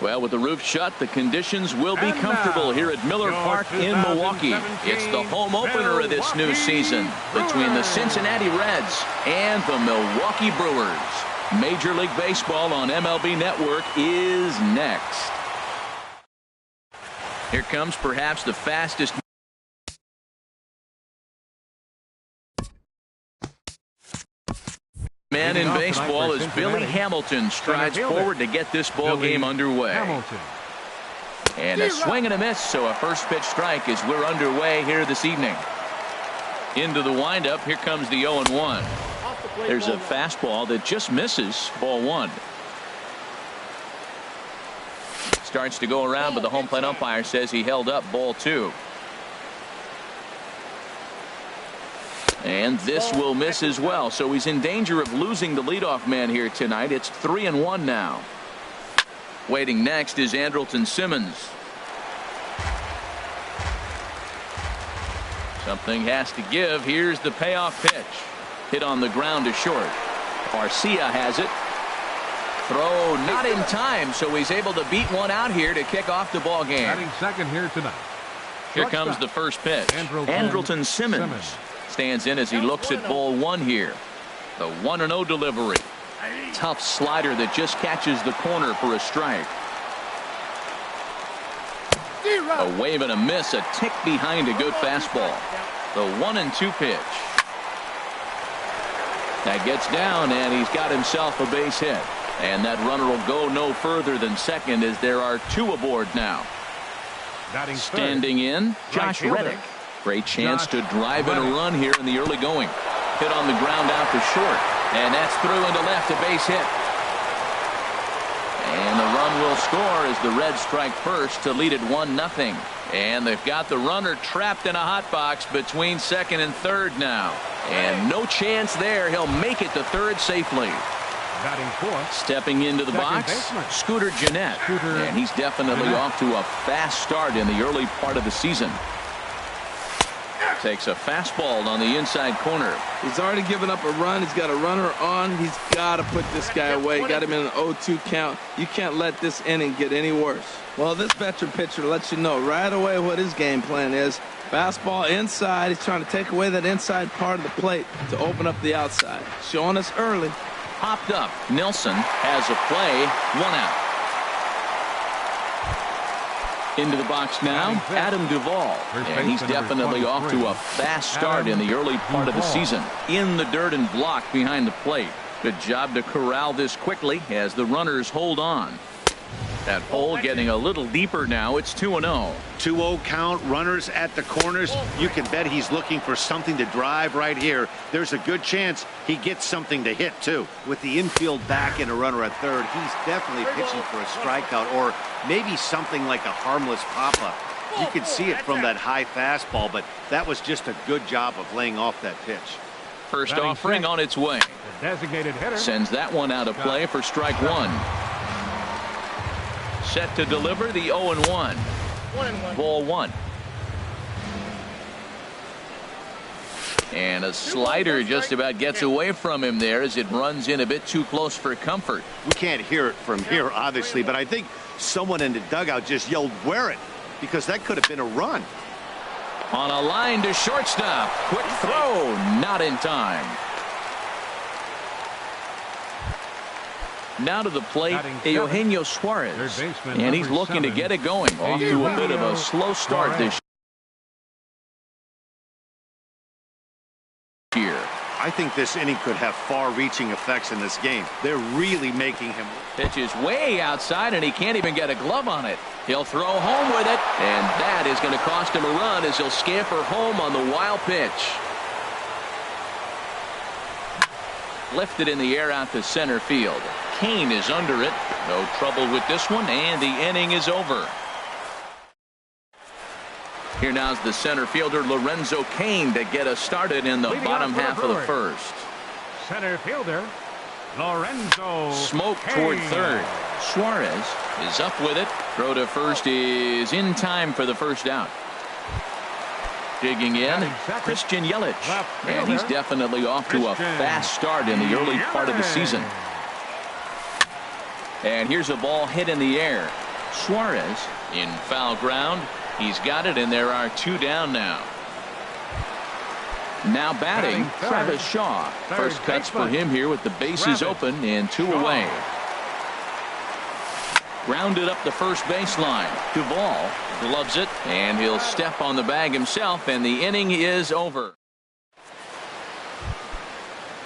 Well, with the roof shut, the conditions will be comfortable here at Miller Park in Milwaukee. It's the home opener of this new season between the Cincinnati Reds and the Milwaukee Brewers. Major League Baseball on MLB Network is next. Here comes perhaps the fastest man in baseball as Billy Hamilton strides forward to get this ball game underway. And a swing and a miss, so a first pitch strike as we're underway here this evening. Into the windup, here comes the 0-1. There's a fastball that just misses, ball one. Starts to go around, but the home plate umpire says he held up, ball two. And this will miss as well, so he's in danger of losing the leadoff man here tonight. It's 3-1 now. Waiting next is Andrelton Simmons. Something has to give. Here's the payoff pitch. Hit on the ground to short. Garcia has it. Throw not in time, so he's able to beat one out here to kick off the ball game. Batting second here tonight. Here comes the first pitch. Andrelton Simmons stands in as he looks at ball one here. The 1-0 delivery. Tough slider that just catches the corner for a strike. A wave and a miss, a tick behind a good fastball. The 1-2 pitch. That gets down, and he's got himself a base hit. And that runner will go no further than second as there are two aboard now. Standing in, Josh Reddick. Great chance to drive in a run here in the early going. Hit on the ground out to short. And that's through into left, a base hit. And the run will score as the Reds strike first to lead it 1-0. And they've got the runner trapped in a hot box between second and third now. And no chance there. He'll make it to third safely. Stepping into the box, Scooter Gennett. And he's definitely off to a fast start in the early part of the season. Takes a fastball on the inside corner. He's already given up a run. He's got a runner on. He's got to put this guy away. Got him in an 0-2 count. You can't let this inning get any worse. Well, this veteran pitcher lets you know right away what his game plan is. Fastball inside. He's trying to take away that inside part of the plate to open up the outside. Showing us early. Popped up. Nelson has a play. 1 out. Into the box now, Adam Duvall. And he's definitely off to a fast start in the early part of the season. In the dirt and block behind the plate. Good job to corral this quickly as the runners hold on. That hole getting a little deeper now. It's 2-0. 2-0 count, runners at the corners. You can bet he's looking for something to drive right here. There's a good chance he gets something to hit, too. With the infield back and a runner at third, he's definitely pitching for a strikeout or maybe something like a harmless pop-up. You can see it from that high fastball, but that was just a good job of laying off that pitch. First offering on its way. Designated hitter sends that one out of play for strike one. Set to deliver the 0-1. Ball one. And a slider just about gets away from him there as it runs in a bit too close for comfort. We can't hear it from here, obviously, but I think someone in the dugout just yelled, "Wear it," because that could have been a run. On a line to shortstop. Quick throw, not in time. Now to the plate, Eugenio Suarez. And he's looking to get it going. Off to a bit of a slow start this year. I think this inning could have far-reaching effects in this game. They're really making him. Pitch is way outside, and he can't even get a glove on it. He'll throw home with it, and that is going to cost him a run as he'll scamper home on the wild pitch. Lifted in the air out to center field. Kane is under it. No trouble with this one, and the inning is over. Here now's the center fielder Lorenzo Kane to get us started in the bottom half of the first. Center fielder Lorenzo. Smoke toward third. Suarez is up with it. Throw to first is in time for the first out. Digging in, Christian Yelich. And he's definitely off to a fast start in the early part of the season. And here's a ball hit in the air. Suarez in foul ground. He's got it, and there are 2 down now. Now batting, Travis Shaw. First cuts for him here with the bases open and 2 away. Grounded up the first baseline. Duvall gloves it, and he'll step on the bag himself, and the inning is over.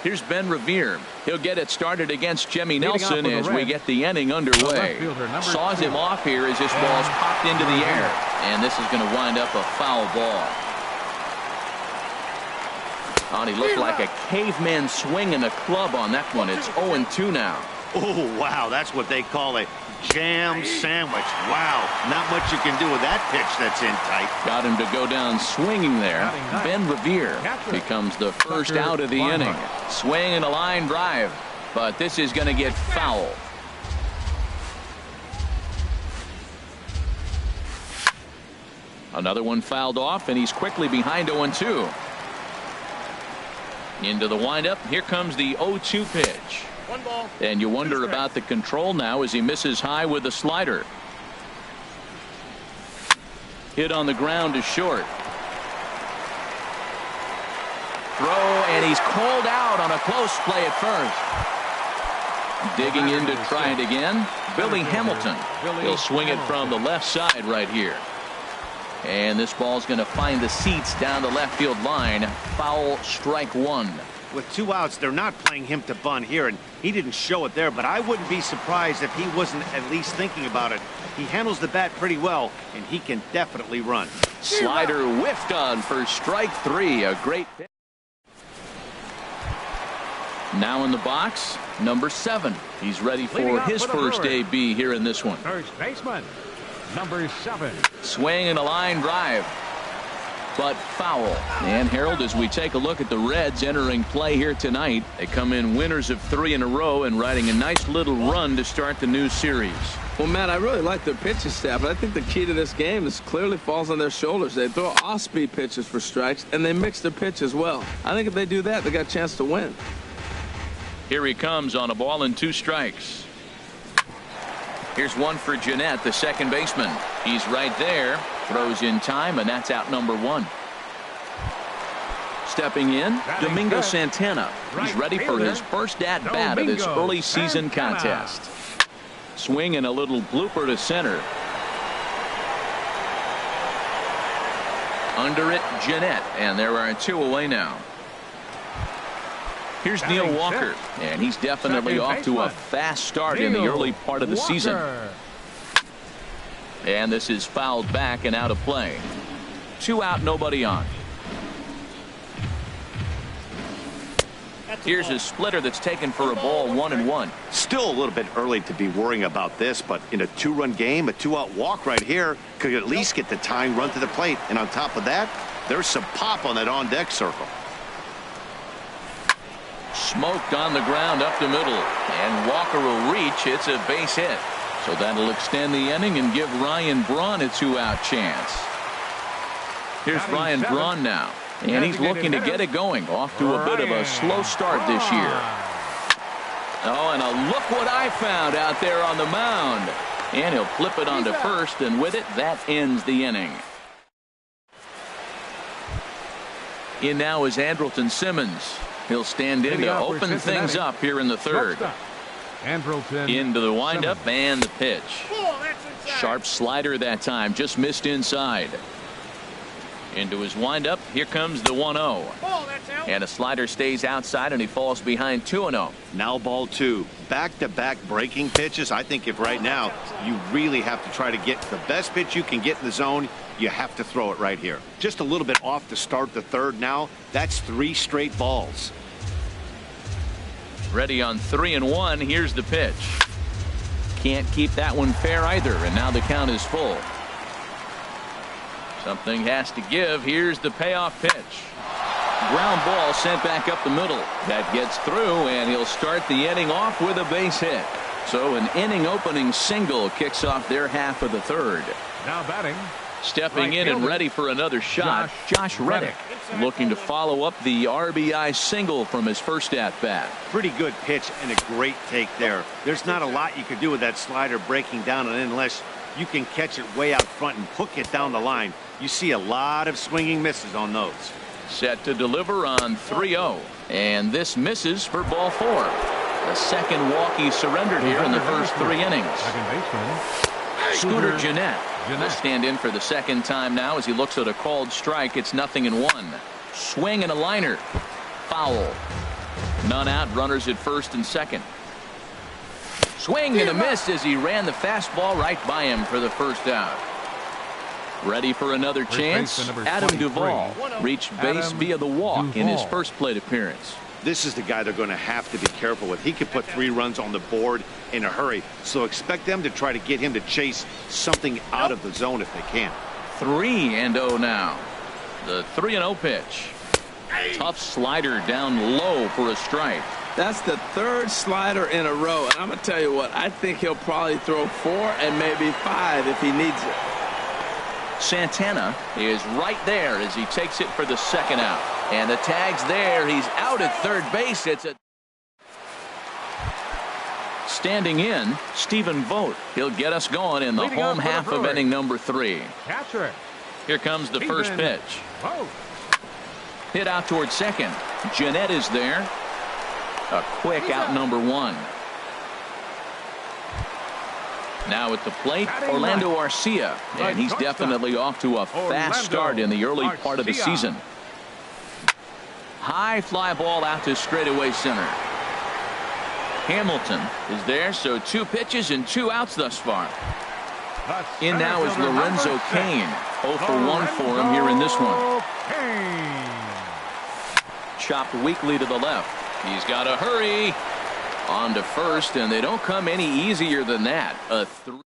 Here's Ben Revere. He'll get it started against Jimmy Nelson as we get the inning underway. Saws him off here as this ball's popped into the air, and this is going to wind up a foul ball. Oh, he looked like a caveman swinging a club on that one. It's 0-2 now. Oh, wow, that's what they call a jam sandwich. Wow, not much you can do with that pitch that's in tight. Got him to go down swinging there. Ben Revere becomes the first out of the inning. Swing and a line drive, but this is going to get foul. Another one fouled off, and he's quickly behind 0-2. Into the windup. Here comes the 0-2 pitch. And you wonder about the control now as he misses high with the slider. Hit on the ground to short. Throw, and he's called out on a close play at first. Digging in to try it again, Billy Hamilton. He'll swing it from the left side right here. And this ball's going to find the seats down the left field line. Foul, strike 1. With 2 outs, they're not playing him to bunt here, and he didn't show it there, but I wouldn't be surprised if he wasn't at least thinking about it. He handles the bat pretty well, and he can definitely run. Slider whiffed on for strike 3. A great pitch. Now in the box, number 7. He's ready for his first AB here in this one. First baseman, number 7. Swing and a line drive, but foul. And Harold, as we take a look at the Reds entering play here tonight, they come in winners of 3 in a row and riding a nice little run to start the new series. Well, Matt, I really like their pitching staff, but I think the key to this game is clearly falls on their shoulders. They throw off-speed pitches for strikes, and they mix their pitch as well. I think if they do that, they got a chance to win. Here he comes on a ball and 2 strikes. Here's one for Jeanette, the second baseman. He's right there. Throws in time, and that's out number 1. Stepping in, Domingo Santana. He's ready for his first at-bat of this early season contest. Swing and a little blooper to center. Under it, Jeanette, and there are 2 away now. Here's Neil Walker, and he's definitely off to a fast start in the early part of the season. And this is fouled back and out of play. 2 out, nobody on. Here's a splitter that's taken for a ball, 1-1. Still a little bit early to be worrying about this, but in a 2-run game, a 2-out walk right here could at least get the tying run to the plate. And on top of that, there's some pop on that on-deck circle. Smoked on the ground up the middle, and Walker will reach. It's a base hit. So that'll extend the inning and give Ryan Braun a 2-out chance. Here's Ryan Braun now, and he's looking to get it going. Off to a bit of a slow start this year. Oh, and a look what I found out there on the mound. And he'll flip it onto first, and with it, that ends the inning. In now is Andrelton Simmons. He'll stand in to open things up here in the third. Into the windup and the pitch. Sharp slider that time, just missed inside. Into his windup, here comes the 1-0. And a slider stays outside, and he falls behind 2-0. Now ball 2. Back-to-back breaking pitches. I think if right now you really have to try to get the best pitch you can get in the zone, you have to throw it right here. Just a little bit off to start the third now. That's 3 straight balls. Ready on 3-1. Here's the pitch. Can't keep that one fair either, and now the count is full. Something has to give. Here's the payoff pitch. Ground ball sent back up the middle. That gets through, and he'll start the inning off with a base hit. So an inning opening single kicks off their half of the third. Now batting. Stepping in and ready for another shot, Josh Reddick, looking to follow up the RBI single from his first at-bat. Pretty good pitch and a great take there. There's not a lot you could do with that slider breaking down, and unless you can catch it way out front and hook it down the line. You see a lot of swinging misses on those. Set to deliver on 3-0. And this misses for ball 4. The second walk he surrendered here in the first 3 innings. Second baseman. Scooter Gennett will stand in for the second time now as he looks at a called strike. It's 0-1. Swing and a liner. Foul. None out. Runners at first and second. Swing and a miss as he ran the fastball right by him for the first out. Ready for another chance. Adam Duvall reached base via the walk in his first plate appearance. This is the guy they're going to have to be careful with. He could put 3 runs on the board in a hurry, so expect them to try to get him to chase something out of the zone if they can. 3-0 now. The 3-0 pitch. Tough slider down low for a strike. That's the 3rd slider in a row, and I'm going to tell you what, I think he'll probably throw 4 and maybe 5 if he needs it. Santana is right there as he takes it for the second out. And the tag's there. He's out at third base. It's a standing in, Stephen Vogt. He'll get us going in the home half of inning number 3. Catcher. Here comes the first pitch. Vogt. Hit out towards second. Gennett is there. A quick out number 1. Now at the plate, Orlando Arcia, and he's definitely off to a fast start in the early part of the season. High fly ball out to straightaway center. Hamilton is there, so 2 pitches and 2 outs thus far. In now is Lorenzo Cain. 0 for 1 for him here in this one. Chopped weakly to the left. He's got to hurry. On to first, and they don't come any easier than that. A 3.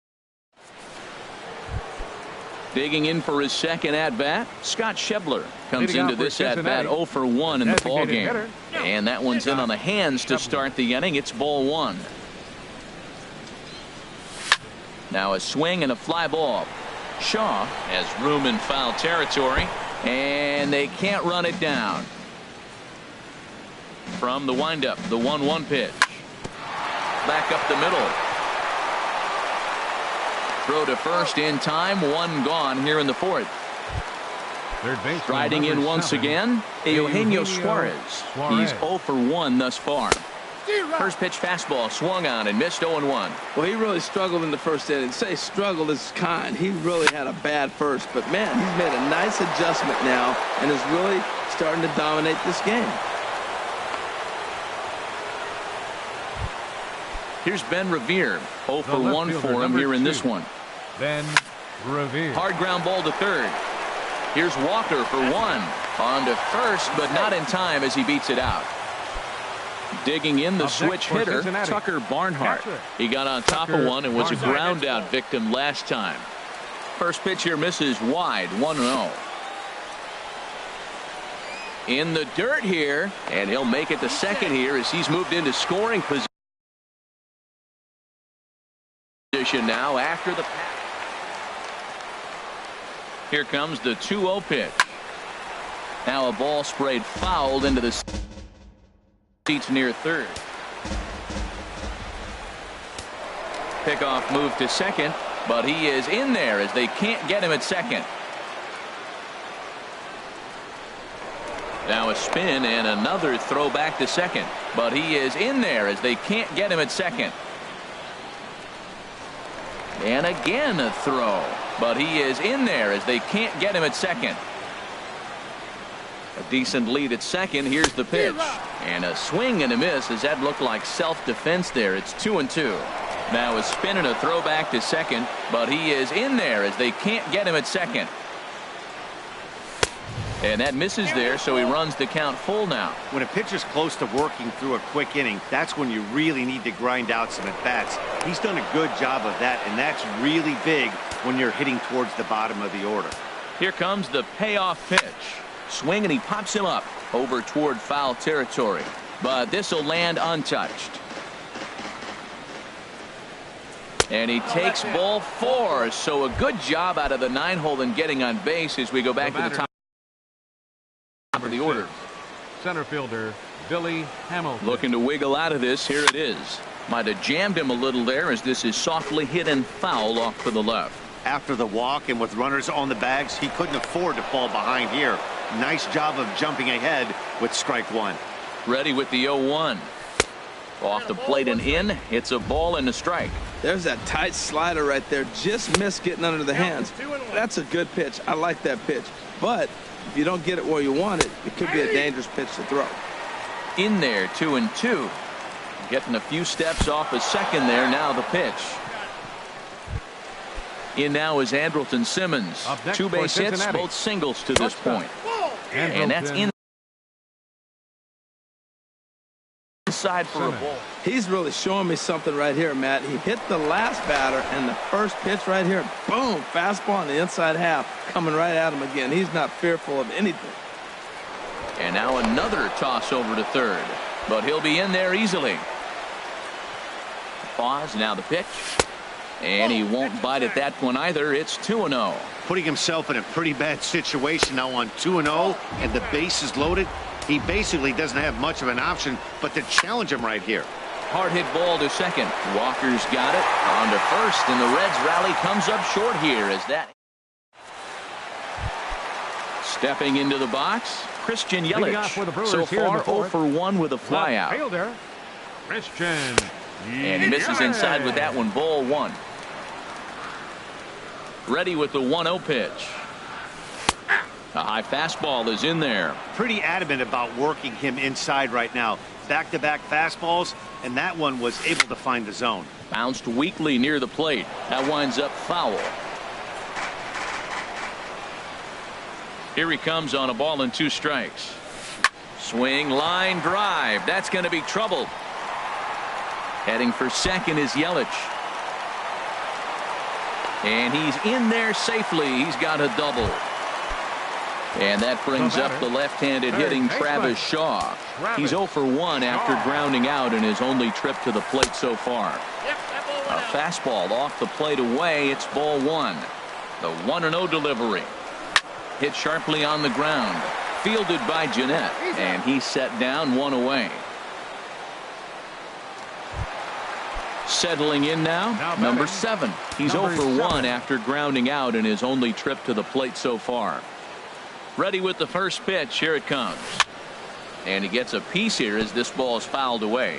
Digging in for his second at-bat, Scott Schebler comes into this at-bat 0 for 1 in the ballgame. And that one's in on the hands to start the inning. It's ball 1. Now a swing and a fly ball. Shaw has room in foul territory, and they can't run it down. From the windup, the 1-1 pitch. Back up the middle. Throw to first in time. 1 gone here in the 4th. Third base. Riding in once again, Eugenio Suarez. He's 0 for 1 thus far. First pitch fastball swung on and missed 0-1. Well, he really struggled in the first inning. Say struggled is kind. He really had a bad first, but man, he's made a nice adjustment now and is really starting to dominate this game. Here's Ben Revere. 0 for 1 for him here in this one. Ben Revere. Hard ground ball to third. Here's Walker for 1. On to first, but not in time as he beats it out. Digging in the switch hitter, Tucker Barnhart. He got on top of one and was a ground out victim last time. First pitch here misses wide. 1-0. In the dirt here, and he'll make it to second here as he's moved into scoring position now after the pass. Here comes the 2-0 pitch. Now a ball sprayed fouled into the seats near third. Pickoff move to second, but he is in there as they can't get him at second. Now a spin and another throw back to second, but he is in there as they can't get him at second. And again a throw, but he is in there as they can't get him at second. A decent lead at second. Here's the pitch. And a swing and a miss as that looked like self-defense there. It's 2-2. Now a spin and a throw back to second, but he is in there as they can't get him at second. And that misses there, so he runs the count full now. When a pitcher's close to working through a quick inning, that's when you really need to grind out some at-bats. He's done a good job of that, and that's really big when you're hitting towards the bottom of the order. Here comes the payoff pitch. Swing, and he pops him up over toward foul territory. But this will land untouched. And he takes ball 4. So a good job out of the 9-hole in getting on base as we go back to the top of the order. Center fielder Billy Hamilton. Looking to wiggle out of this. Here it is. Might have jammed him a little there as this is softly hit and foul off to the left. After the walk and with runners on the bags, he couldn't afford to fall behind here. Nice job of jumping ahead with strike one. Ready with the 0-1. Off the plate and in. It's a ball and a strike. There's that tight slider right there. Just missed getting under the hands. That's a good pitch. I like that pitch. But if you don't get it where you want it, it could be a dangerous pitch to throw. In there, 2-2. Getting a few steps off a second there. Now the pitch. In now is Andrelton Simmons. Two base hits, both singles to this point. And that's inside for a ball. He's really showing me something right here, Matt. He hit the last batter, and the first pitch right here, boom, fastball on the inside half, coming right at him again. He's not fearful of anything. And now another toss over to third, but he'll be in there easily. Pause, now the pitch. And he won't bite at that one either. It's 2-0. Putting himself in a pretty bad situation now on 2-0, and the base is loaded. He basically doesn't have much of an option but to challenge him right here. Hard hit ball to second. Walker's got it on to first, and the Reds rally comes up short here as that. Stepping into the box, Christian Yelich. So far 0 for 1 with a flyout. Fielder, Christian. And he misses inside with that one. Ball 1. Ready with the 1-0 pitch. A high fastball is in there. Pretty adamant about working him inside right now. Back-to-back fastballs, and that one was able to find the zone. Bounced weakly near the plate. That winds up foul. Here he comes on a ball and 2 strikes. Swing, line, drive. That's going to be trouble. Heading for second is Yelich. And he's in there safely. He's got a double. And that brings up the left-handed hitting Travis Shaw. He's 0 for 1 after grounding out in his only trip to the plate so far. A fastball off the plate away. It's ball 1. The 1-0 delivery. Hit sharply on the ground. Fielded by Jeanette. And he's set down 1 away. Settling in now, number 7. He's 0 for 1 after grounding out in his only trip to the plate so far. Ready with the first pitch. Here it comes. And he gets a piece here as this ball is fouled away.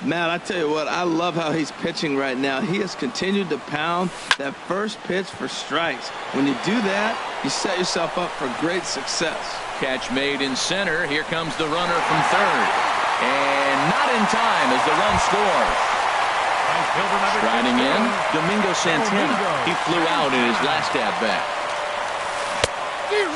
Matt, I tell you what, I love how he's pitching right now. He has continued to pound that first pitch for strikes. When you do that, you set yourself up for great success. Catch made in center. Here comes the runner from third. And not in time as the run scores. Striding in, Domingo Santana. He flew out in his last at-bat.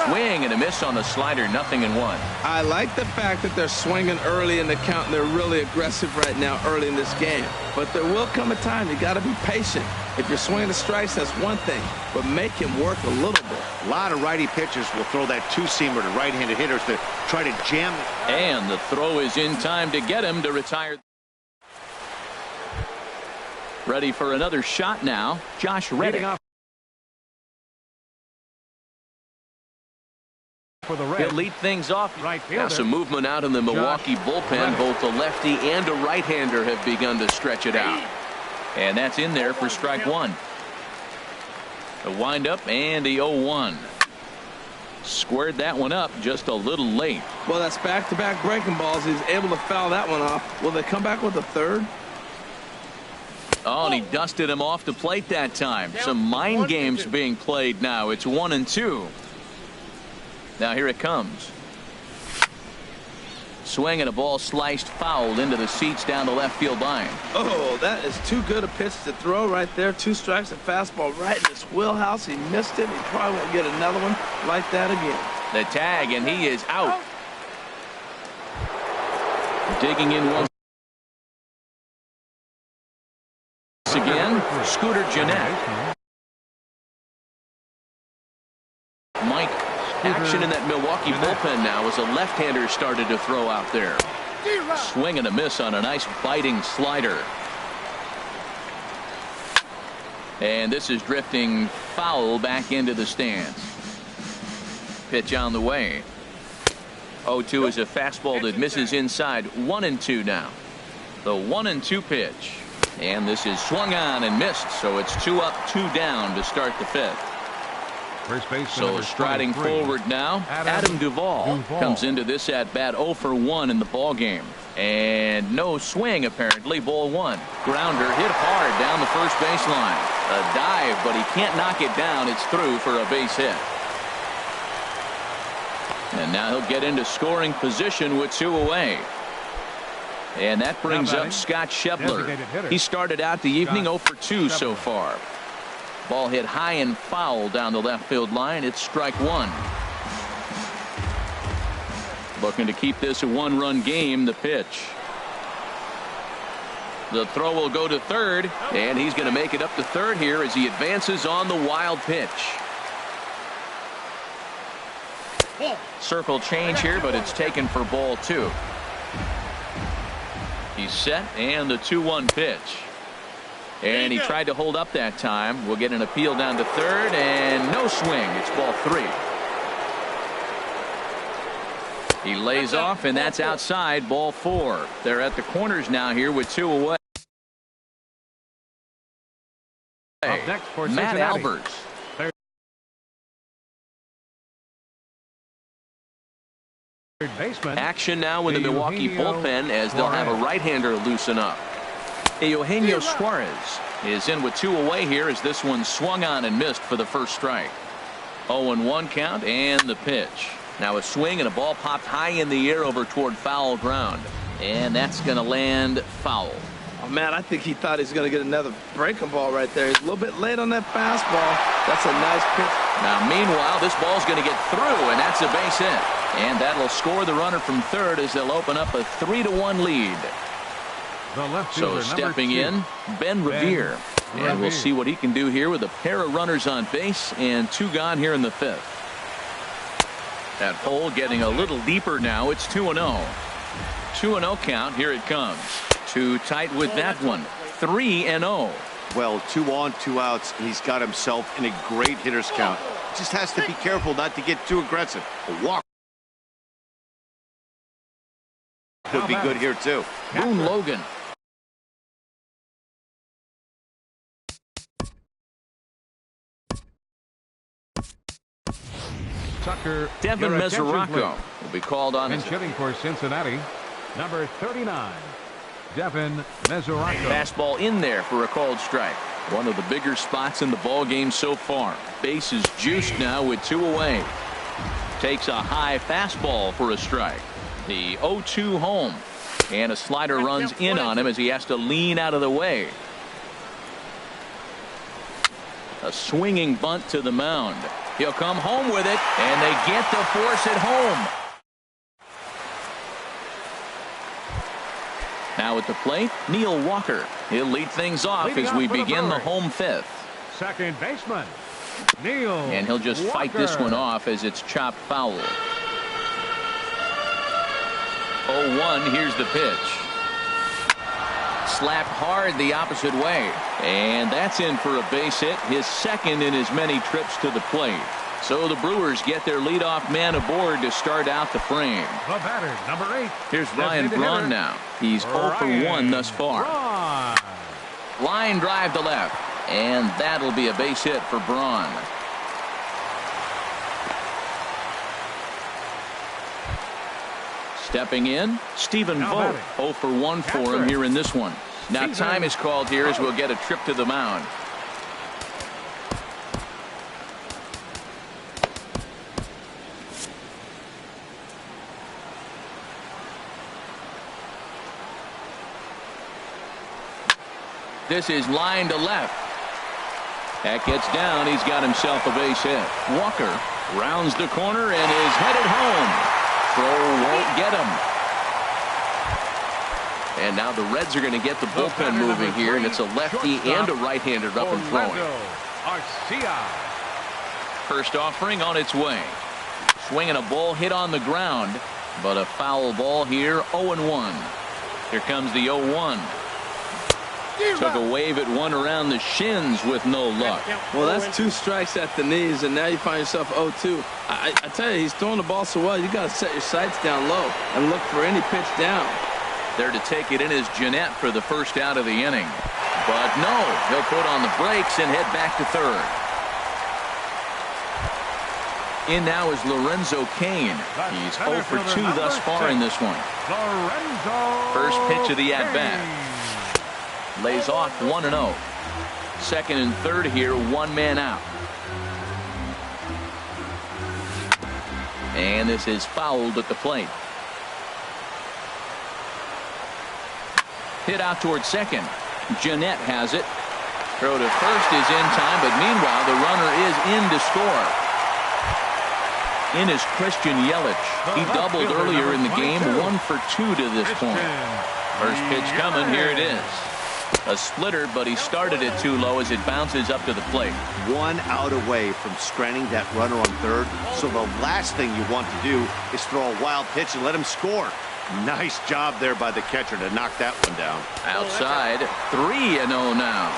Swing and a miss on the slider, 0-1. I like the fact that they're swinging early in the count, and they're really aggressive right now early in this game. But there will come a time you got to be patient. If you're swinging the strikes, that's one thing, but make him work a little bit. A lot of righty pitchers will throw that two-seamer to right-handed hitters to try to jam it. And the throw is in time to get him to retire. Ready for another shot now, Josh Reddick. He'll lead things off. Now some movement out in the Milwaukee bullpen. Both the lefty and a right-hander have begun to stretch it out. And that's in there for strike 1. The windup and the 0-1. Squared that one up just a little late. Well, that's back-to-back breaking balls. He's able to foul that one off. Will they come back with a third? Oh, and he dusted him off the plate that time. Some mind games being played now. It's 1-2. Now here it comes. Swing and a ball sliced foul into the seats down the left field line. Oh, that is too good a pitch to throw right there. 2 strikes, a fastball right in his wheelhouse. He missed it. He probably won't get another one like that again. The tag, and he is out. Digging in once again, Scooter Jeanette. Mike. Action in that Milwaukee bullpen now as a left-hander started to throw out there. Swing and a miss on a nice biting slider. And this is drifting foul back into the stands. Pitch on the way. 0-2 is a fastball that misses inside. 1-2 now. The 1-2 pitch. And this is swung on and missed, so it's 2 up, 2 down to start the 5th. First baseman So number striding 23, forward now, Adam Duvall comes into this at bat 0 for 1 in the ball game. And no swing, apparently. Ball 1. Grounder hit hard down the first baseline. A dive, but he can't knock it down. It's through for a base hit. And now he'll get into scoring position with 2 away. And that brings up Scott Schebler. He started out the evening 0 for 2 so far. Ball hit high and foul down the left field line. It's strike 1. Looking to keep this a 1-run game. The pitch. The throw will go to third, and he's going to make it up to third here as he advances on the wild pitch. Circle change here, but it's taken for ball 2. He's set, and the 2-1 pitch. And he tried to hold up that time. We'll get an appeal down to third, and no swing. It's ball 3. He lays off, and that's outside. Ball 4. They're at the corners now here with 2 away. Up next for Matt Cincinnati. Albers. Third baseman. Action now in the Milwaukee bullpen as they'll have a right-hander loosen up. Eugenio Suarez is in with 2 away here as this one swung on and missed for the first strike. 0-1 count and the pitch. Now a swing and a ball popped high in the air over toward foul ground. And that's going to land foul. Oh, man, I think he thought he was going to get another breaking ball right there. He's a little bit late on that fastball. That's a nice pitch. Now, meanwhile, this ball's going to get through, and that's a base hit. And that'll score the runner from third as they'll open up a 3-1 lead. The left So fielder, stepping number 2, in, Ben Revere. And we'll see what he can do here with a pair of runners on base and 2 gone here in the 5th. That hole getting a little deeper now. It's 2-0. 2-0 count. Here it comes. Too tight with that one. 3-0. Well, 2 on, 2 outs. He's got himself in a great hitter's count. Just has to be careful not to get too aggressive. A walk could be good here, too. Boone Logan. Tucker. Devin your attention, Mesoraco please. will be called on. And hitting for Cincinnati, number 39, Devin Mesoraco. Fastball in there for a called strike. One of the bigger spots in the ball game so far. Base is juiced now with 2 away. Takes a high fastball for a strike. The 0-2 home. And a slider runs in on him as he has to lean out of the way. A swinging bunt to the mound. He'll come home with it, and they get the force at home. Now at the plate, Neil Walker. He'll lead things off Leading as off we for the begin the Birds. home 5th. Second baseman, Neil. And he'll just fight this one off as it's chopped foul. 0-1, here's the pitch. Slapped hard the opposite way. And that's in for a base hit, his second in as many trips to the plate. So the Brewers get their leadoff man aboard to start out the frame. The batter, number 8. Here's Ryan Designated Braun hitter, now. He's 0 for 1 thus far. Braun. Line drive to left. And that'll be a base hit for Braun. Stepping in, Stephen Now Vogt. batting. 0 for 1 for him here in this one. Now Stephen time is called here as we'll get a trip to the mound. This is line to left. That gets down. He's got himself a base hit. Walker rounds the corner and is headed home. Throw won't get him. And now the Reds are going to get the bullpen moving here, and it's a lefty and a right-hander up and throwing. First offering on its way. Swinging a ball hit on the ground, but a foul ball here, 0-1. Here comes the 0-1. Took a wave at one around the shins with no luck. Well, that's 2 strikes at the knees, and now you find yourself 0-2. I tell you, he's throwing the ball so well, you got to set your sights down low and look for any pitch down. There to take it in is Jeanette for the first out of the inning. But no, he'll put on the brakes and head back to third. In now is Lorenzo Cain. He's 0 for 2 thus far in this one. First pitch of the at-bat. Lays off 1-0. Second and third here, one man out. And this is fouled at the plate. Hit out towards second. Jeanette has it. Throw to first is in time, but meanwhile the runner is in to score. In is Christian Yelich. He doubled earlier in the game, 1 for 2 to this point. First pitch coming, here it is. A splitter, but he started it too low as it bounces up to the plate. 1 out away from stranding that runner on third, so the last thing you want to do is throw a wild pitch and let him score. Nice job there by the catcher to knock that one down. Outside, 3-0 now.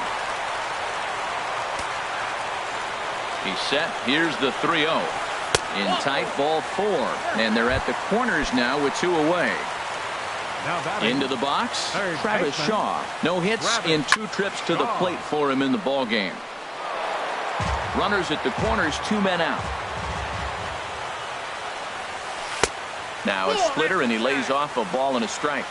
He's set. Here's the 3-0. In tight, ball 4. And they're at the corners now with 2 away. Into the box, Travis Shaw. No hits in 2 trips to the plate for him in the ball game. Runners at the corners, 2 men out. Now a splitter, and he lays off a ball and a strike.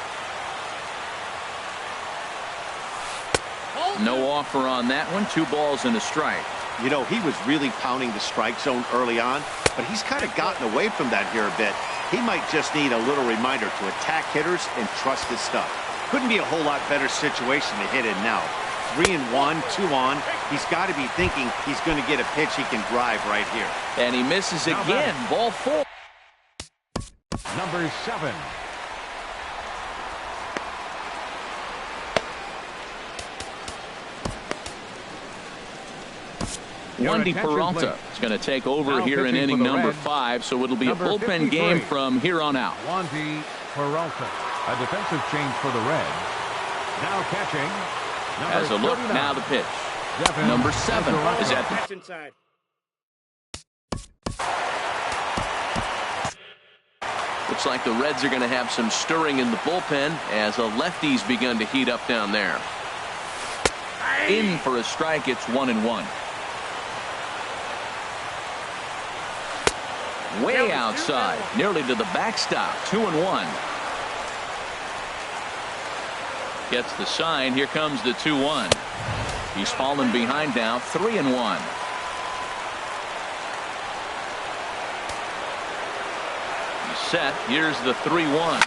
No offer on that one. 2 balls and a strike. You know, he was really pounding the strike zone early on, but he's kind of gotten away from that here a bit. He might just need a little reminder to attack hitters and trust his stuff. Couldn't be a whole lot better situation to hit in now. 3-1, 2 on. He's got to be thinking he's going to get a pitch he can drive right here. And he misses again. Ball 4. Number 7. Wendy Peralta is going to take over here in inning number 5, so it'll be a bullpen game from here on out. Wendy Peralta, a defensive change for the Reds. Now catching. As a look, now the pitch. Number 7 is at the inside. Looks like the Reds are going to have some stirring in the bullpen as a lefty's begun to heat up down there. In for a strike, it's 1-1. Way outside, nearly to the backstop, 2-1. Gets the sign, here comes the 2-1. He's fallen behind now, 3-1. Set. Here's the 3-1.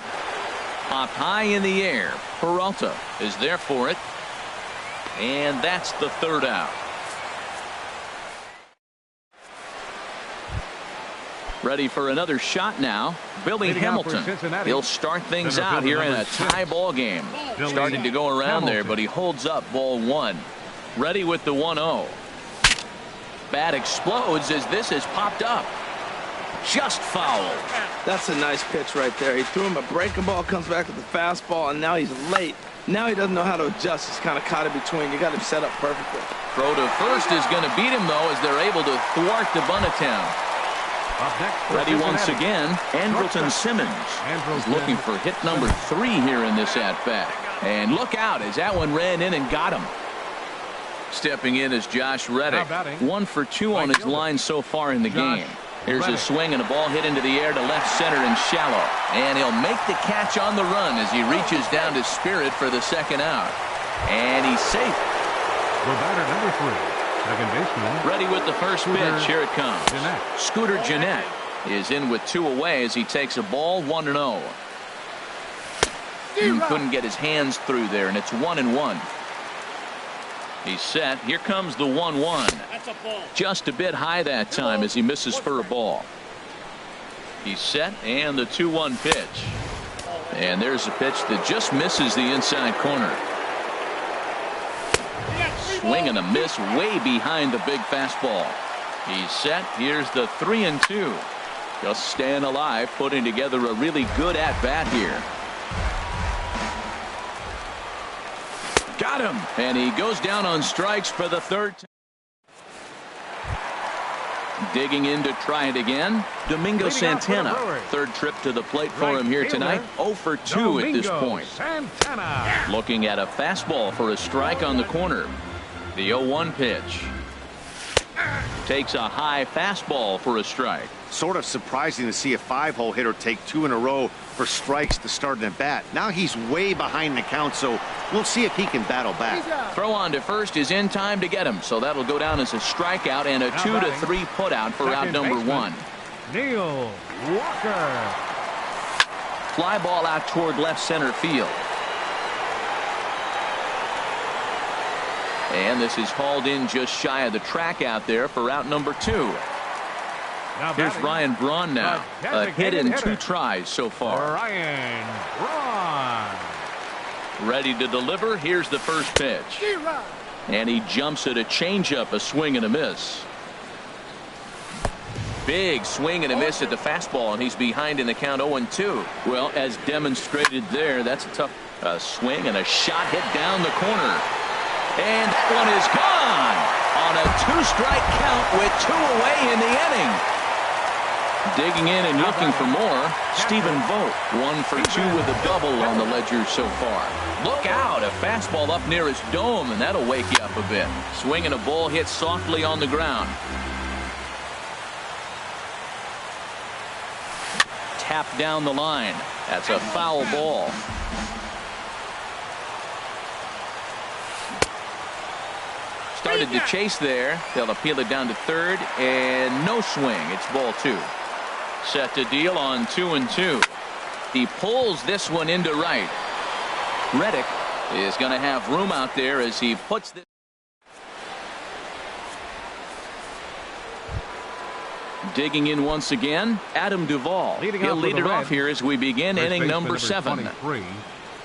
Popped high in the air. Peralta is there for it. And that's the 3rd out. Ready for another shot now. Billy Hamilton. He'll start things out here in a tie ball game. Starting to go around there, but he holds up ball 1. Ready with the 1-0. Bat explodes as this has popped up. Just fouled. That's a nice pitch right there. He threw him a breaking ball, comes back with the fastball, and now he's late. Now he doesn't know how to adjust. He's kind of caught in between. You got him set up perfectly. Throw to first is going to beat him, though, as they're able to thwart the bunt attempt. Ready once again, Andrelton Simmons is looking for hit number 3 here in this at-bat. And look out as that one ran in and got him. Stepping in is Josh Reddick. 1 for 2 on his line so far in the game. Here's a swing and a ball hit into the air to left center and shallow. And he'll make the catch on the run as he reaches down to Spirit for the 2nd out. And he's safe. The batter, number 3, second baseman. Ready with the first pitch. Here it comes. Scooter Jeanette is in with 2 away as he takes a ball, 1-0. Couldn't get his hands through there, and it's 1-1. He's set. Here comes the 1-1. Just a bit high that time as he misses for a ball. He's set, and the 2-1 pitch. And there's a pitch that just misses the inside corner. Swing and a miss way behind the big fastball. He's set. Here's the 3-2. Just staying alive, putting together a really good at-bat here. Got him, and he goes down on strikes for the 3rd time. Digging in to try it again. Domingo Santana. Third trip to the plate for him here tonight. 0 for 2 at this point. Looking at a fastball for a strike on the corner. The 0-1 pitch. Takes a high fastball for a strike. Sort of surprising to see a 5-hole hitter take 2 in a row for strikes to start an at bat. Now he's way behind the count, so we'll see if he can battle back. Throw on to first is in time to get him, so that'll go down as a strikeout and a 2 to 3 putout for out number 1. Neil Walker. Fly ball out toward left center field. And this is hauled in just shy of the track out there for out number 2. Here's Ryan Braun now. A hit in 2 tries so far. Ryan Braun. Ready to deliver. Here's the first pitch. And he jumps at a changeup, a swing and a miss. Big swing and a miss at the fastball, and he's behind in the count 0-2. Well, as demonstrated there, that's a tough swing and a shot hit down the corner. And that one is gone on a 2-strike count with 2 away in the inning. Digging in and looking for more, Stephen Vogt. 1 for 2 with a double on the ledger so far. Look out, a fastball up near his dome, and that'll wake you up a bit. Swinging a ball hit softly on the ground. Tapped down the line. That's a foul ball. Started to chase there. They'll appeal it down to third, and no swing. It's ball 2. Set to deal on 2-2. He pulls this one into right. Reddick is going to have room out there as he puts this. Digging in once again, Adam Duvall. He'll lead it off here as we begin inning number 7.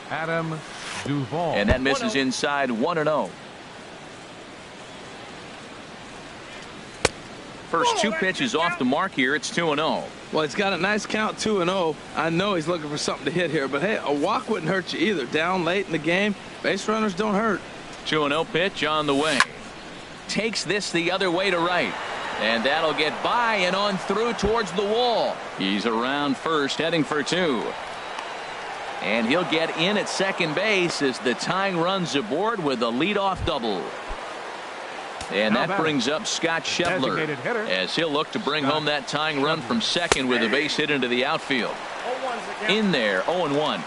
Adam Duvall. And that misses inside 1-0. First 2 pitches off the mark here. It's 2-0. Well, he's got a nice count, 2-0. I know he's looking for something to hit here, but hey, a walk wouldn't hurt you either. Down late in the game, base runners don't hurt. 2-0 pitch on the way. Takes this the other way to right. And that'll get by and on through towards the wall. He's around first, heading for 2. And he'll get in at second base as the tying runs aboard with a leadoff double. And that brings up Scott Schebler as he'll look to bring home that tying run from second with a base hit into the outfield. In there, 0-1.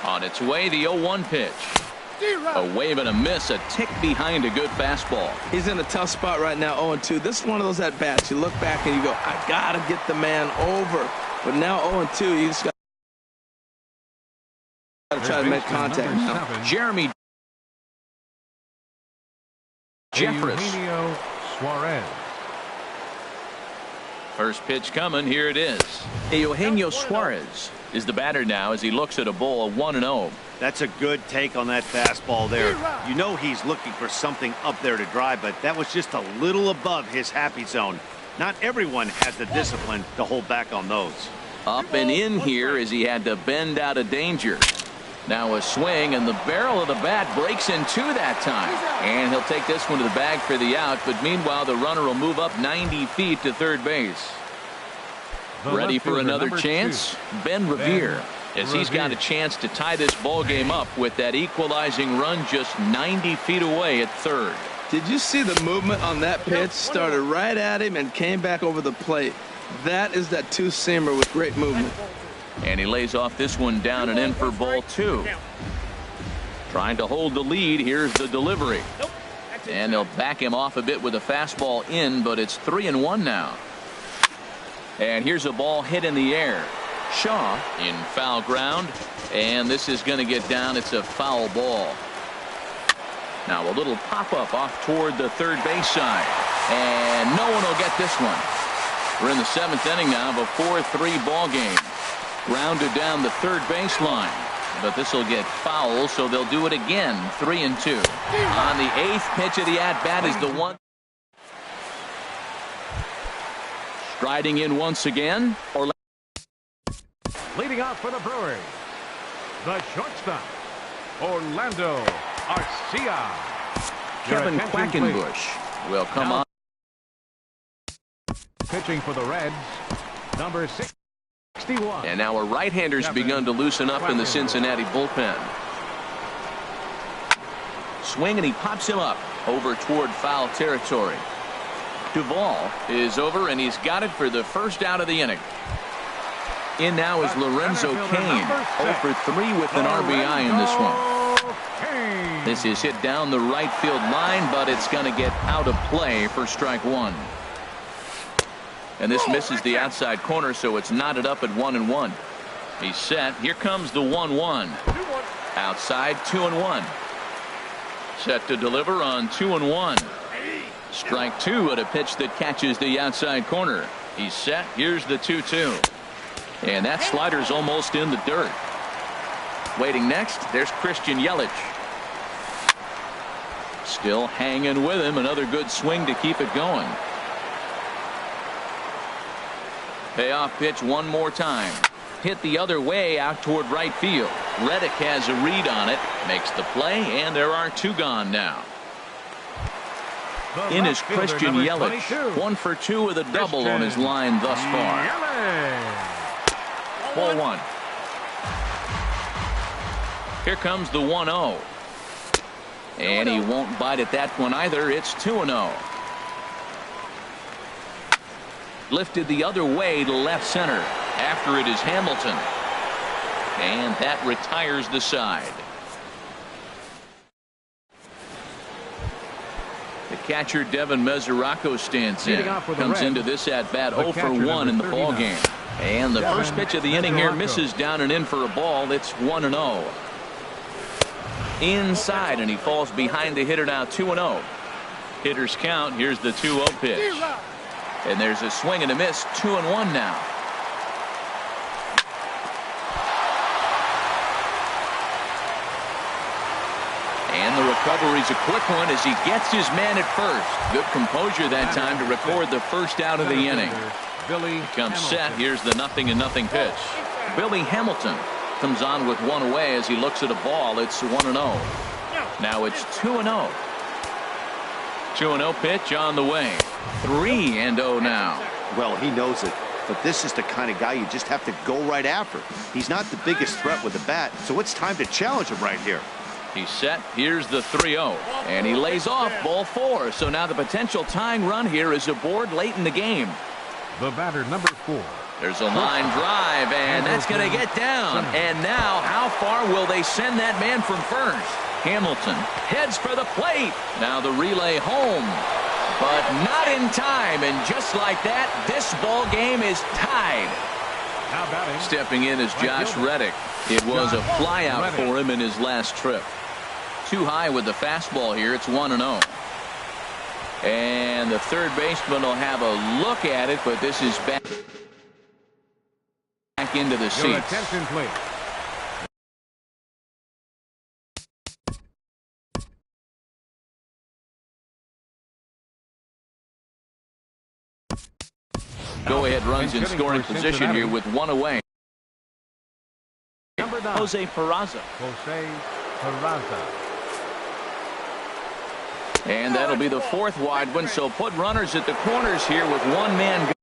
On its way, the 0-1 pitch. A wave and a miss, a tick behind a good fastball. He's in a tough spot right now, 0-2. This is one of those at-bats. You look back and you go, I got to get the man over. But now 0-2, you just got to try to make contact now. Jeremy Jeffress. Suarez. First pitch coming. Here it is. Eugenio Suarez is the batter now as he looks at a ball of 1-0. That's a good take on that fastball there. You know he's looking for something up there to drive, but that was just a little above his happy zone. Not everyone has the discipline to hold back on those. Up and in here as he had to bend out of danger. Now a swing, and the barrel of the bat breaks in 2 that time. And he'll take this one to the bag for the out, but meanwhile the runner will move up 90 feet to third base. Ready for another chance? Ben Revere, as he's got a chance to tie this ball game up with that equalizing run just 90 feet away at third. Did you see the movement on that pitch? Started right at him and came back over the plate. That is that 2-seamer with great movement. And he lays off this one down and in for ball 2. Trying to hold the lead. Here's the delivery. And they'll back him off a bit with a fastball in, but it's 3-1 now. And here's a ball hit in the air. Shaw in foul ground. And this is going to get down. It's a foul ball. Now a little pop-up off toward the third base side. And no one will get this one. We're in the 7th inning now of a 4-3 ball game. Grounded down the third baseline, but this will get foul, so they'll do it again. 3-2. On the 8th pitch of the at-bat is the one. Striding in once again. Leading off for the Brewers, the shortstop, Orlando Arcia. Kevin Quackenbush will come on. Pitching for the Reds, number 61. And now a right-hander's begun to loosen up in the Cincinnati bullpen. Swing, and he pops him up over toward foul territory. Duvall is over, and he's got it for the first out of the inning. In now is Lorenzo Cain, 0 for 3 with an RBI in this one. This is hit down the right field line, but it's going to get out of play for strike one. And this misses the outside corner, so it's knotted up at 1-1. He's set. Here comes the 1-1. Outside, 2-1. Set to deliver on 2-1. Strike two at a pitch that catches the outside corner. He's set. Here's the 2-2. And that slider's almost in the dirt. Waiting next, there's Christian Yelich. Still hanging with him. Another good swing to keep it going. Payoff pitch one more time. Hit the other way out toward right field. Reddick has a read on it. Makes the play, and there are two gone now. In is Christian Yelich. 1 for 2 with a double on his line thus far. Ball one. Here comes the 1-0. And he won't bite at that one either. It's 2-0. Lifted the other way to left center. After it is Hamilton. And that retires the side. The catcher Devin Mesoraco stands in. Comes into this at bat 0 for 1 in the ball game. And the first pitch of the inning here misses down and in for a ball. It's 1-0. Inside, and he falls behind the hitter now. 2-0. Hitters count. Here's the 2-0 pitch. And there's a swing and a miss. 2-1 now. And the recovery's a quick one as he gets his man at first. Good composure that time to record the first out of the inning. Comes set. Here's the 0-0 pitch. Billy Hamilton comes on with one away as he looks at a ball. It's 1-0. Now it's 2-0. 2-0 pitch on the way. 3-0 now. Well, he knows it. But this is the kind of guy you just have to go right after. He's not the biggest threat with the bat, so it's time to challenge him right here. He's set. Here's the 3-0. And he lays off ball 4. So now the potential tying run here is aboard late in the game. The batter, number 4. There's a line drive, and that's going to get down. And now, how far will they send that man from first? Hamilton heads for the plate. Now the relay home, but not in time. And just like that, this ball game is tied. Stepping in is Josh Reddick. It was a flyout for him in his last trip. Too high with the fastball here. It's 1-0. And the third baseman will have a look at it, but this is back into the seats. Attention, please. Go-ahead runs in scoring position here with one away. Jose Peraza. And that'll be the 4th wide one, so put runners at the corners here with one man.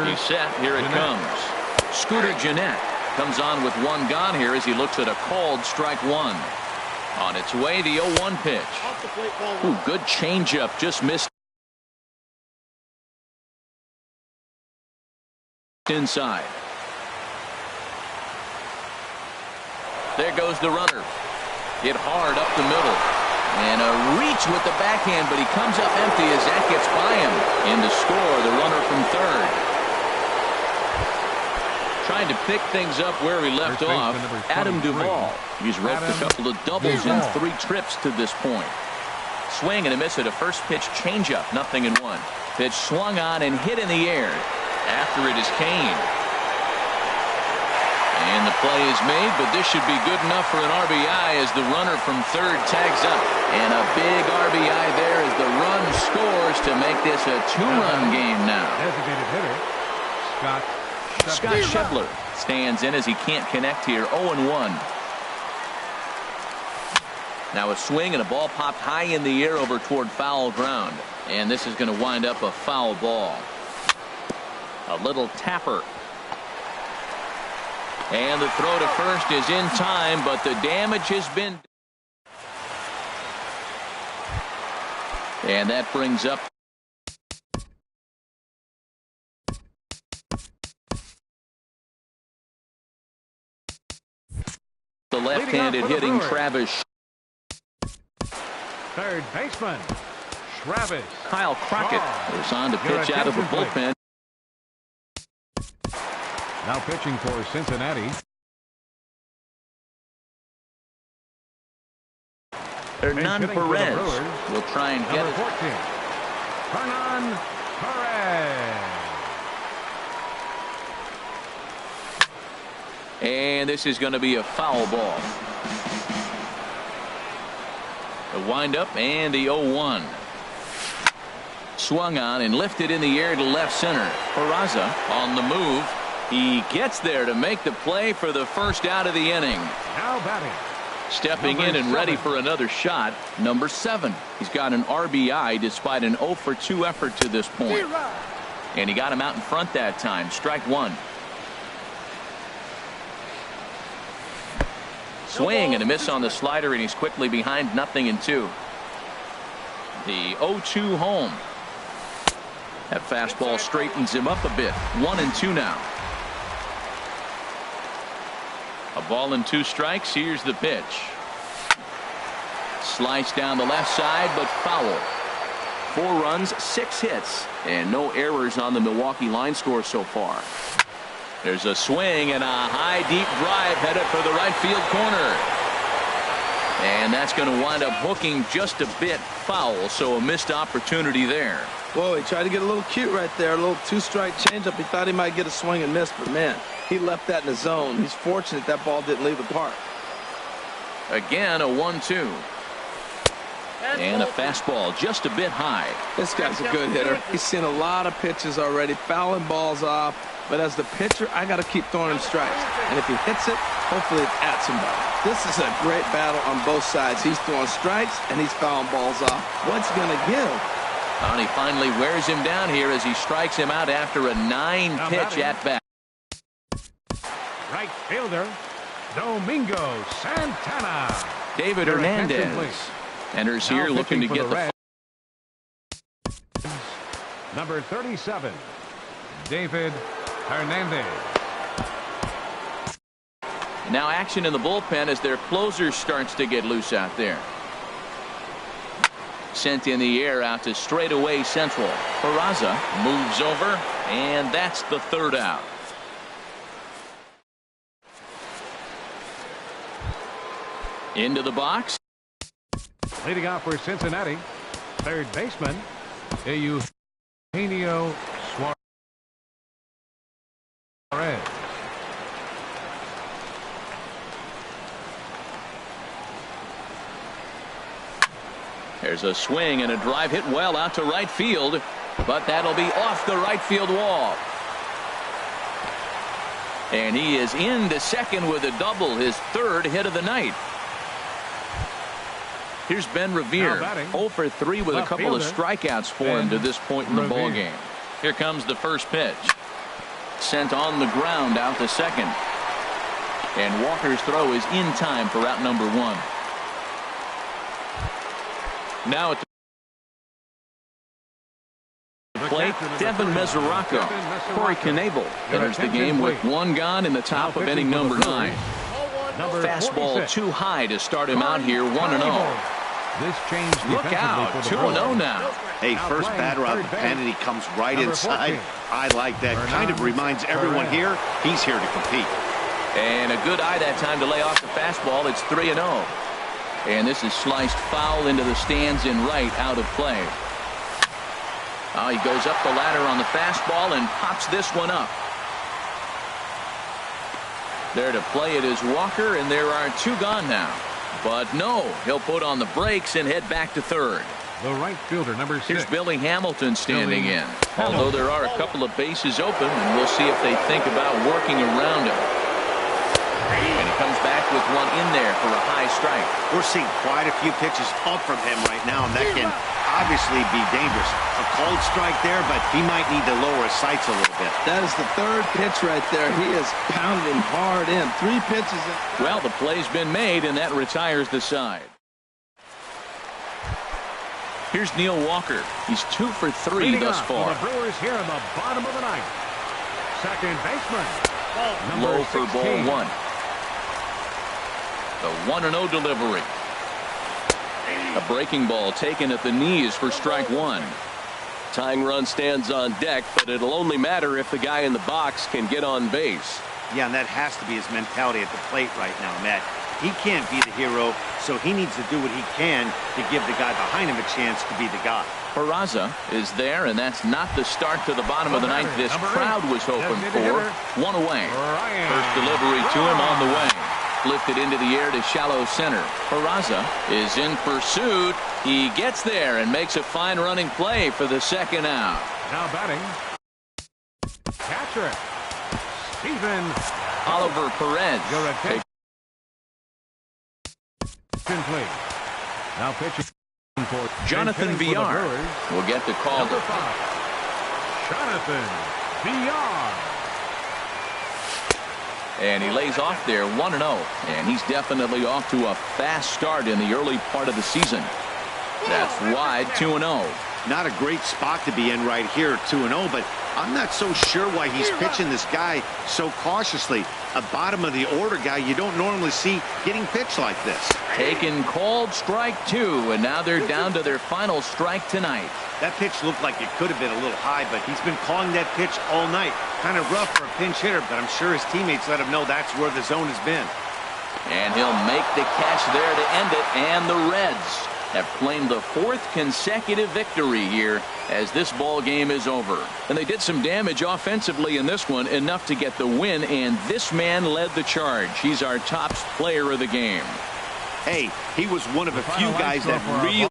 He's set. Here it comes. Scooter Gennett comes on with one gone here as he looks at a called strike one. On its way, the 0-1 pitch. Ooh, good changeup. Just missed inside. There goes the runner. Hit hard up the middle. And a reach with the backhand, but he comes up empty as that gets by him. In to score, the runner from third. Trying to pick things up where he left off, Adam Duvall. He's roped a couple of doubles in 3 trips to this point. Swing and a miss at a first pitch changeup, 0-1. Pitch swung on and hit in the air. After it is Kane. And And the play is made, but this should be good enough for an RBI as the runner from third tags up. And a big RBI there as the run scores to make this a two-run game now. Designated hitter, Scott Schebler stands in as he can't connect here. 0-1. Now a swing and a ball popped high in the air over toward foul ground. And this is going to wind up a foul ball. A little tapper. And the throw to first is in time, but the damage has been. And that brings up the left-handed hitting Travis. third baseman, Travis. Kyle Crockett is on to pitch out of the bullpen. Now pitching for Cincinnati. Hernan Perez will try and get Number it. 14, Hernan Perez. And this is going to be a foul ball. The windup and the 0-1. Swung on and lifted in the air to left center. Peraza on the move. He gets there to make the play for the first out of the inning. Now batting. Stepping in and ready for another shot, number 7. He's got an RBI despite an 0-for-2 effort to this point. And he got him out in front that time. Strike one. Swing and a miss on the slider, and he's quickly behind 0-2. The 0-2 home. That fastball straightens him up a bit. 1-2 now. A ball and 2 strikes. Here's the pitch. Sliced down the left side, but foul. 4 runs, 6 hits, and no errors on the Milwaukee line score so far. There's a swing and a high deep drive headed for the right field corner. And that's going to wind up hooking just a bit foul, so a missed opportunity there. Whoa, he tried to get a little cute right there. A little 2-strike changeup. He thought he might get a swing and miss, but man, he left that in the zone. He's fortunate that ball didn't leave the park. Again, a 1-2. And a fastball just a bit high. This guy's a good hitter. He's seen a lot of pitches already, fouling balls off. But as the pitcher, I got to keep throwing him strikes. And if he hits it, hopefully it's at somebody. This is a great battle on both sides. He's throwing strikes and he's fouling balls off. What's he going to give? And he finally wears him down here as he strikes him out after a 9-pitch at bat. Right fielder, Domingo Santana. David Hernandez enters here looking to get the. Number 37, David Hernandez. Now action in the bullpen as their closer starts to get loose out there. Sent in the air out to straightaway central. Peraza moves over, and that's the 3rd out. Into the box. Leading off for Cincinnati, third baseman, Eugenio Suarez. There's a swing and a drive hit well out to right field, but that'll be off the right field wall. And he is into second with a double, his 3rd hit of the night. Here's Ben Revere, 0-for-3 with a couple of strikeouts for him to this point in the ballgame. Here comes the first pitch. Sent on the ground out to second. And Walker's throw is in time for out number 1. Now at the plate, Devin Mesoraco. Corey Knebel enters the game with 1 gone in the top of inning number 9. Fastball too high to start him out here, 1-0. This change. Look out, 2-0 now. Hey, first batter out of the pen, and he comes right inside. I like that. Kind of reminds everyone here he's here to compete. And a good eye that time to lay off the fastball. It's 3-0. And this is sliced foul into the stands in right, out of play. Oh, he goes up the ladder on the fastball and pops this one up. There to play it is Walker, and there are 2 gone now. But no, he'll put on the brakes and head back to third. The right fielder, number 6. Here's Billy Hamilton standing in. Although there are a couple of bases open, and we'll see if they think about working around him. And he comes back with one in there for a high strike. We're seeing quite a few pitches up from him right now, and that can obviously be dangerous. A cold strike there, but he might need to lower his sights a little bit. That is the 3rd pitch right there. He has pounded him hard in. 3 pitches. Well, the play's been made, and that retires the side. Here's Neil Walker. He's 2 for 3 thus far. The Brewers here in the bottom of the 9th. Second baseman. Low for ball 1. The 1-0 delivery. A breaking ball taken at the knees for strike 1. Tying run stands on deck, but it'll only matter if the guy in the box can get on base. Yeah, and that has to be his mentality at the plate right now, Matt. He can't be the hero, so he needs to do what he can to give the guy behind him a chance to be the guy. Peraza is there, and that's not the start to the bottom of the 9th this crowd was hoping for. 1 away. First delivery to him on the way. Lifted into the air to shallow center. Peraza is in pursuit. He gets there and makes a fine running play for the 2nd out. Now batting. Catcher. Steven. Oliver Perez. Now pitching for Jonathan Villar will get the call. Number 5. Jonathan Villar. And he lays off there 1-0. And he's definitely off to a fast start in the early part of the season. That's wide, 2-0. Not a great spot to be in right here, 2-0, but I'm not so sure why he's pitching this guy so cautiously. A bottom of the order guy you don't normally see getting pitched like this. Taken called strike 2, and now they're down to their final strike tonight. That pitch looked like it could have been a little high, but he's been calling that pitch all night. Kind of rough for a pinch hitter, but I'm sure his teammates let him know that's where the zone has been. And he'll make the catch there to end it, and the Reds have claimed the 4th consecutive victory here as this ball game is over. And they did some damage offensively in this one, enough to get the win, and this man led the charge. He's our top player of the game. Hey, he was one of a few guys that really